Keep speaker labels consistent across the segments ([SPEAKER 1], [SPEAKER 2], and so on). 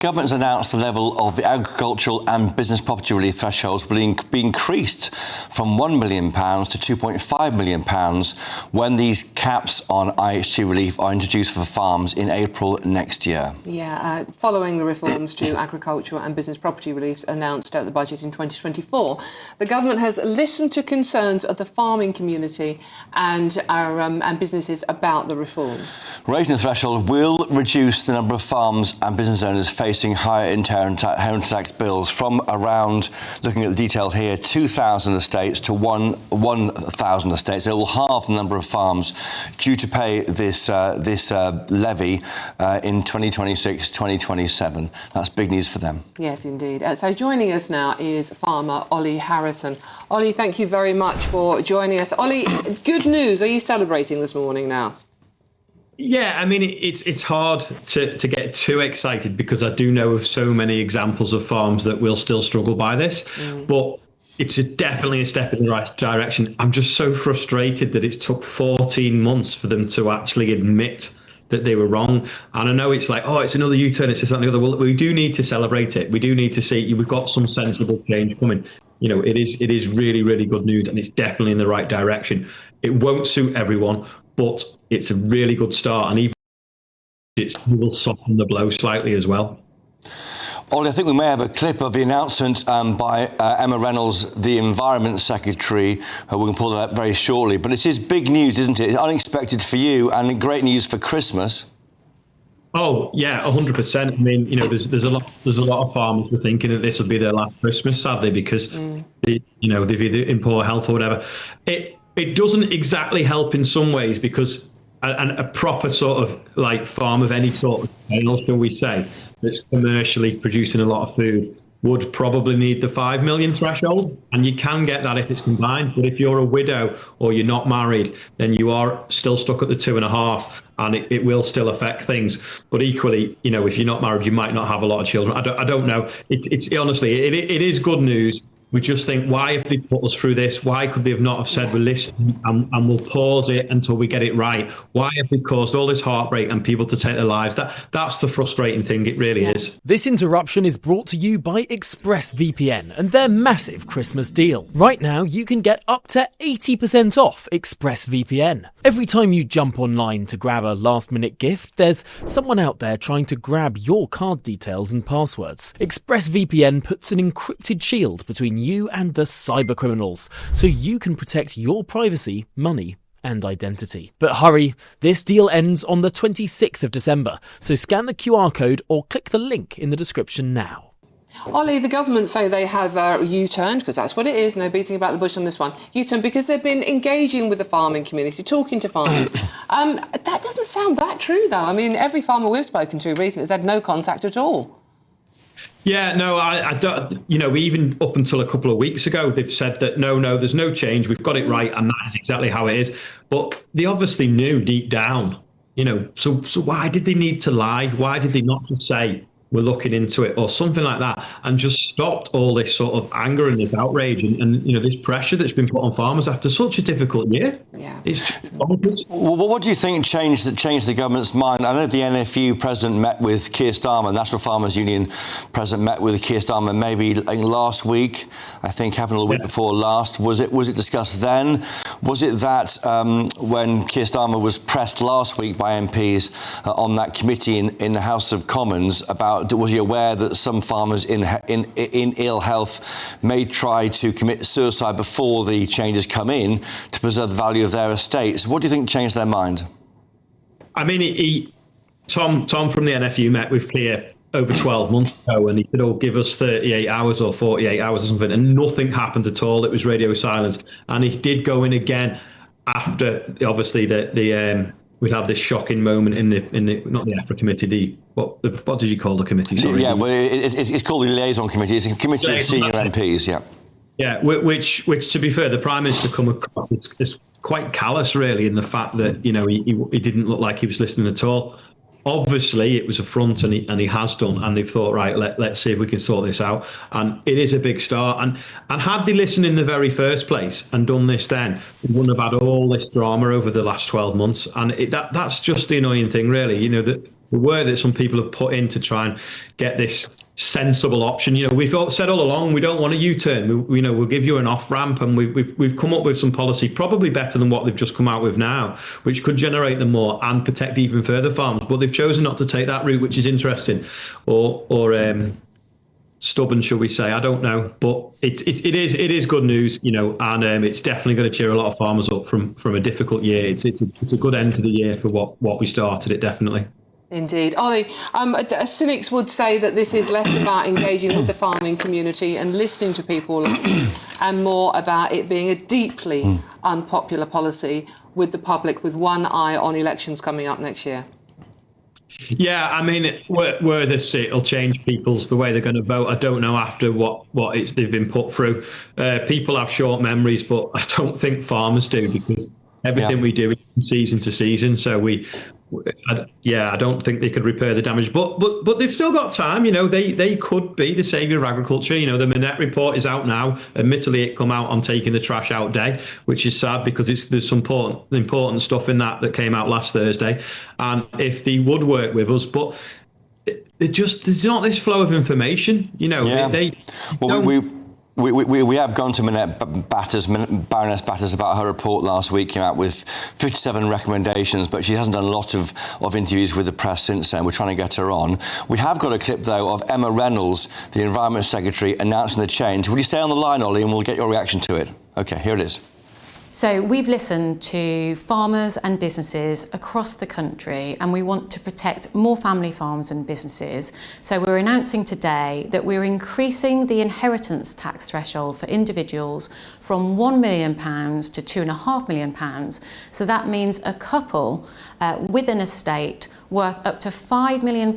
[SPEAKER 1] Government's announced the level of the agricultural and business property relief thresholds will be increased from £1 million to £2.5 million when these caps on IHT relief are introduced for farms in April next year.
[SPEAKER 2] Yeah, following the reforms to agricultural and business property reliefs announced at the budget in 2024, the government has listened to concerns of the farming community and businesses about the reforms.
[SPEAKER 1] Raising the threshold will reduce the number of farms and business owners facing higher inheritance tax bills from around, looking at the detail here, 2,000 estates to 1,000 estates. It will halve the number of farms due to pay this levy in 2026-2027. That's big news for them.
[SPEAKER 2] Yes, indeed. So joining us now is farmer Ollie Harrison. Ollie, thank you very much for joining us. Ollie, good news. Are you celebrating this morning now?
[SPEAKER 3] Yeah, I mean, it's hard to get too excited because I do know of so many examples of farms that will still struggle by this, but it's definitely a step in the right direction. I'm just so frustrated that it took 14 months for them to actually admit that they were wrong. And I know it's like, oh, it's another U-turn, it's this, that, and the other. Well, we do need to celebrate it. We do need to see we've got some sensible change coming. You know, it is really, really good news, and it's definitely in the right direction. It won't suit everyone, but it's a really good start, and even it will soften the blow slightly as well.
[SPEAKER 1] Ollie, I think we may have a clip of the announcement by Emma Reynolds, the Environment Secretary. We can pull that up very shortly. But it is big news, isn't it? It's unexpected for you and great news for Christmas. Oh
[SPEAKER 3] yeah, 100%. I mean, you know, there's a lot of farmers who are thinking that this will be their last Christmas, sadly, because they've either in poor health or whatever. It doesn't exactly help in some ways because a proper sort of like farm of any sort of scale, shall we say, that's commercially producing a lot of food would probably need the 5 million threshold, and you can get that if it's combined. But if you're a widow or you're not married, then you are still stuck at the 2.5, and it will still affect things. But equally, you know, if you're not married, you might not have a lot of children. I don't know. It's honestly, it is good news. We just think, why have they put us through this? Why could they have not have said we're listening and we'll pause it until we get it right? Why have we caused all this heartbreak and people to take their lives? That's the frustrating thing. It really is.
[SPEAKER 4] This interruption is brought to you by ExpressVPN and their massive Christmas deal. Right now, you can get up to 80% off ExpressVPN. Every time you jump online to grab a last-minute gift, there's someone out there trying to grab your card details and passwords. ExpressVPN puts an encrypted shield between you and the cyber criminals, so you can protect your privacy, money, and identity. But hurry, this deal ends on the 26th of December, so scan the QR code or click the link in the description now.
[SPEAKER 2] Ollie, the government say they have U-turned, because that's what it is, no beating about the bush on this one, U-turned because they've been engaging with the farming community, talking to farmers. That doesn't sound that true, though. I mean, every farmer we've spoken to recently has had no contact at all.
[SPEAKER 3] Yeah, no, I don't. You know, even up until a couple of weeks ago, they've said that no, there's no change. We've got it right, and that is exactly how it is. But they obviously knew deep down, you know. So why did they need to lie? Why did they not just say we're looking into it or something like that, and just stopped all this sort of anger and this outrage and you know, this pressure that's been put on farmers after such a difficult year?
[SPEAKER 2] Yeah.
[SPEAKER 3] It's bonkers.
[SPEAKER 1] Well, what do you think changed the government's mind? I know the NFU president met with Keir Starmer, National Farmers Union president met with Keir Starmer maybe last week. I think happened a week before last. Was it discussed then? Was it that when Keir Starmer was pressed last week by MPs on that committee in the House of Commons about, was he aware that some farmers in ill health may try to commit suicide before the changes come in to preserve the value of their estates? What do you think changed their mind?
[SPEAKER 3] I mean, Tom from the NFU met with Keir over 12 months ago, and he said, "Oh, give us 38 hours or 48 hours or something," and nothing happened at all. It was radio silence, and he did go in again after, obviously, we'd have this shocking moment in the not the AFRA committee, what did you call the committee? Sorry.
[SPEAKER 1] Yeah, well, it's called the liaison committee. It's a committee of senior MPs. Yeah.
[SPEAKER 3] Yeah, which to be fair, the Prime Minister come across is quite callous, really, in the fact that, you know, he didn't look like he was listening at all. Obviously, it was a front, and he has done, and they've thought, right, let's see if we can sort this out. And it is a big start. And had they listened in the very first place and done this then, we wouldn't have had all this drama over the last 12 months. And that's just the annoying thing, really. You know, that the work that some people have put in to try and get this sensible option. We've said all along we don't want a U-turn. We'll give you an off-ramp, and we've come up with some policy probably better than what they've just come out with now, which could generate them more and protect even further farms. But they've chosen not to take that route, which is interesting, or stubborn, shall we say? I don't know, but it is good news, and it's definitely going to cheer a lot of farmers up from a difficult year. It's a good end to the year for what we started. It definitely.
[SPEAKER 2] Indeed. Ollie, cynics would say that this is less about engaging with the farming community and listening to people and more about it being a deeply unpopular policy with the public, with one eye on elections coming up next year.
[SPEAKER 3] Yeah, I mean, whether it'll change the way they're going to vote, I don't know after what they've been put through. People have short memories, but I don't think farmers do, because everything we do is from season to season. So I don't think they could repair the damage, but they've still got time. They could be the saviour of agriculture. The Minette report is out now. Admittedly, it come out on taking the trash out day, which is sad because there's some important stuff in that came out last Thursday. And if they would work with us, but there's not this flow of information.
[SPEAKER 1] We have gone to Baroness Batters about her report last week. Came out with 57 recommendations, but she hasn't done a lot of interviews with the press since then. We're trying to get her on. We have got a clip, though, of Emma Reynolds, the Environment Secretary, announcing the change. Will you stay on the line, Ollie, and we'll get your reaction to it? OK, here it is.
[SPEAKER 5] So we've listened to farmers and businesses across the country, and we want to protect more family farms and businesses. So we're announcing today that we're increasing the inheritance tax threshold for individuals from £1 million to £2.5 million. So that means a couple with an estate worth up to £5 million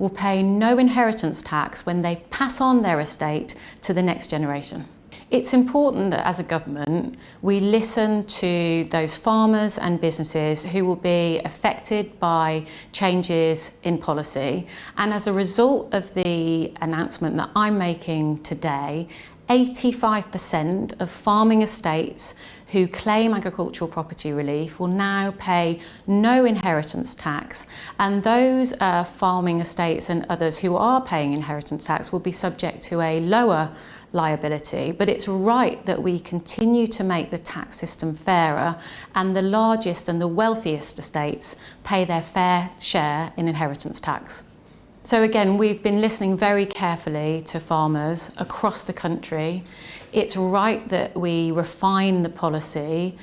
[SPEAKER 5] will pay no inheritance tax when they pass on their estate to the next generation. It's important that as a government, we listen to those farmers and businesses who will be affected by changes in policy. And as a result of the announcement that I'm making today, 85% of farming estates who claim agricultural property relief will now pay no inheritance tax, and those farming estates and others who are paying inheritance tax will be subject to a lower liability. But it's right that we continue to make the tax system fairer, and the largest and the wealthiest estates pay their fair share in inheritance tax. So again, we've been listening very carefully to farmers across the country. It's right that we refine the policy,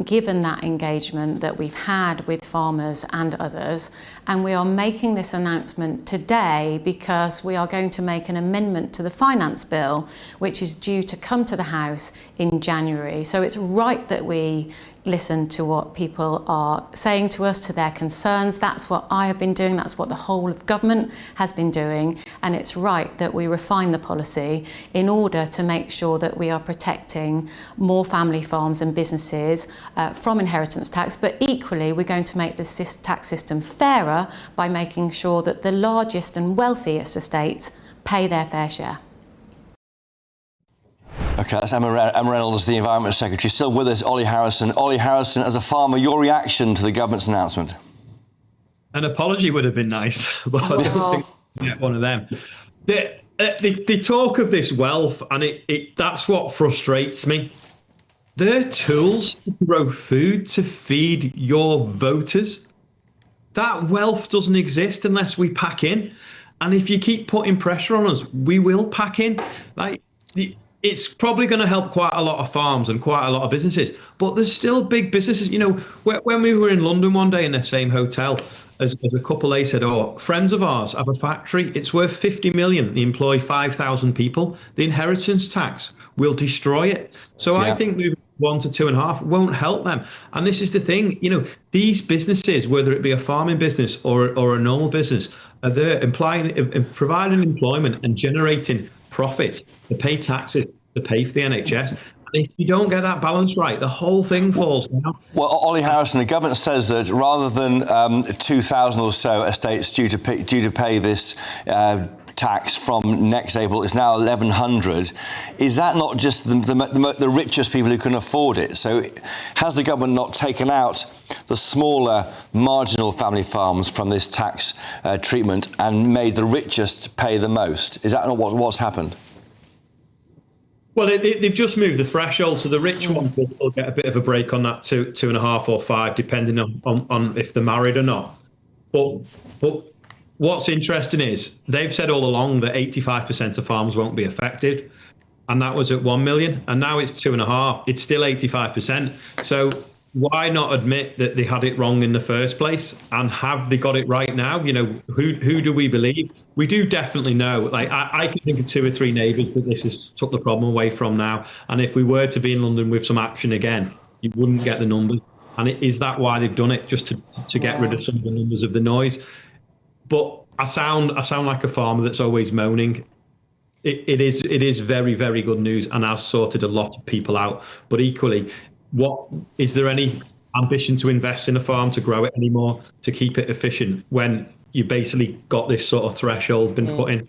[SPEAKER 5] given that engagement that we've had with farmers and others. And we are making this announcement today because we are going to make an amendment to the finance bill, which is due to come to the House in January. So it's right that we listen to what people are saying to us, to their concerns. That's what I have been doing. That's what the whole of government has been doing. And it's right that we refine the policy in order to make sure that we are protecting more family farms and businesses from inheritance tax. But equally, we're going to make the tax system fairer by making sure that the largest and wealthiest estates pay their fair share.
[SPEAKER 1] OK, that's Emma Reynolds, the Environment Secretary. Still with us, Ollie Harrison. Ollie Harrison, as a farmer, your reaction to the government's announcement?
[SPEAKER 3] An apology would have been nice, but I don't think we get one of them. They talk of this wealth, and that's what frustrates me. They're tools to grow food to feed your voters. That wealth doesn't exist unless we pack in. And if you keep putting pressure on us, we will pack in. It's probably going to help quite a lot of farms and quite a lot of businesses, but there's still big businesses. When we were in London one day in the same hotel, as a couple, they said, friends of ours have a factory. It's worth 50 million. They employ 5,000 people. The inheritance tax will destroy it. So I think moving 1 to 2.5 won't help them. And this is the thing, these businesses, whether it be a farming business or a normal business, are there providing employment and generating profits to pay taxes, to pay for the NHS. And if you don't get that balance right, the whole thing falls down. Well,
[SPEAKER 1] Ollie Harrison, the government says that rather than 2,000 or so estates due to pay this tax from next April is now 1,100. Is that not just the richest people who can afford it? So has the government not taken out the smaller marginal family farms from this tax treatment and made the richest pay the most? Is that not what's happened?
[SPEAKER 3] Well, they've just moved the threshold, so the rich ones will still get a bit of a break on that 2.5 or 5, depending on if they're married or not. But what's interesting is they've said all along that 85% of farms won't be affected, and that was at 1 million, and now it's 2.5. It's still 85%. So why not admit that they had it wrong in the first place? And have they got it right now? You know, who do we believe? We do definitely know. Like I can think of 2 or 3 neighbours that this has took the problem away from now. And if we were to be in London with some action again, you wouldn't get the numbers. And is that why they've done it? Just to get rid of some of the numbers of the noise? But I sound like a farmer that's always moaning. It is very, very good news and has sorted a lot of people out. But equally, is there any ambition to invest in a farm, to grow it anymore, to keep it efficient when you basically got this sort of threshold been put in?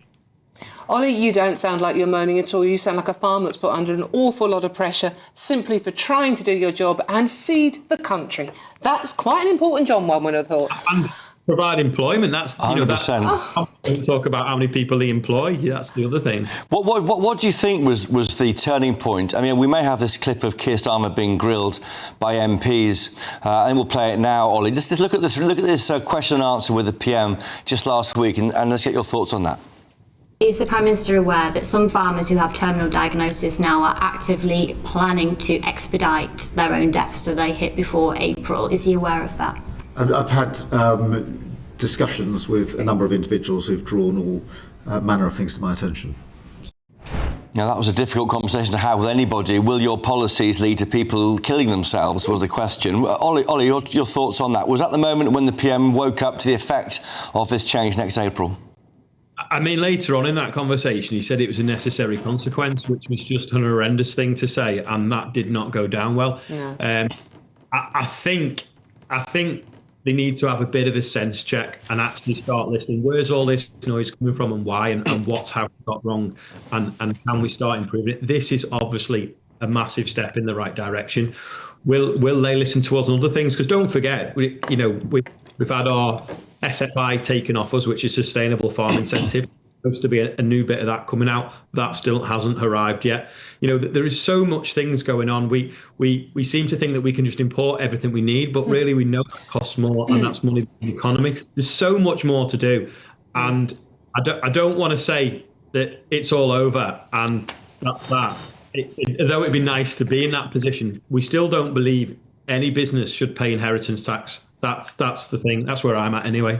[SPEAKER 2] Ollie, you don't sound like you're moaning at all. You sound like a farmer that's put under an awful lot of pressure simply for trying to do your job and feed the country. That's quite an important job, one would have thought.
[SPEAKER 3] And provide employment. That's
[SPEAKER 1] 100%.
[SPEAKER 3] Don't talk about how many people they employ. That's the other thing.
[SPEAKER 1] What do you think was the turning point? I mean, we may have this clip of Keir Starmer being grilled by MPs, and we'll play it now. Ollie, just look at this. Look at this question and answer with the PM just last week, and let's get your thoughts on that.
[SPEAKER 6] Is the Prime Minister aware that some farmers who have terminal diagnosis now are actively planning to expedite their own deaths so they hit before April? Is he aware of that?
[SPEAKER 7] I've had discussions with a number of individuals who've drawn all manner of things to my attention.
[SPEAKER 1] Now, that was a difficult conversation to have with anybody. Will your policies lead to people killing themselves, was the question. Ollie, your thoughts on that? Was that the moment when the PM woke up to the effect of this change next April?
[SPEAKER 3] I mean, later on in that conversation, he said it was a necessary consequence, which was just an horrendous thing to say, and that did not go down well. No. I think they need to have a bit of a sense check and actually start listening. Where's all this noise coming from, and why, and what's how it got wrong, and can we start improving it? This is obviously a massive step in the right direction. Will they listen to us on other things? Because don't forget, we've had our SFI taken off us, which is Sustainable Farm Incentive. Supposed to be a new bit of that coming out. That still hasn't arrived yet. You know, there is so much things going on. We seem to think that we can just import everything we need, but really we know it costs more, and that's money in the economy. There's so much more to do, and I don't want to say that it's all over and that's that. Though it'd be nice to be in that position, we still don't believe any business should pay inheritance tax. That's the thing. That's where I'm at anyway.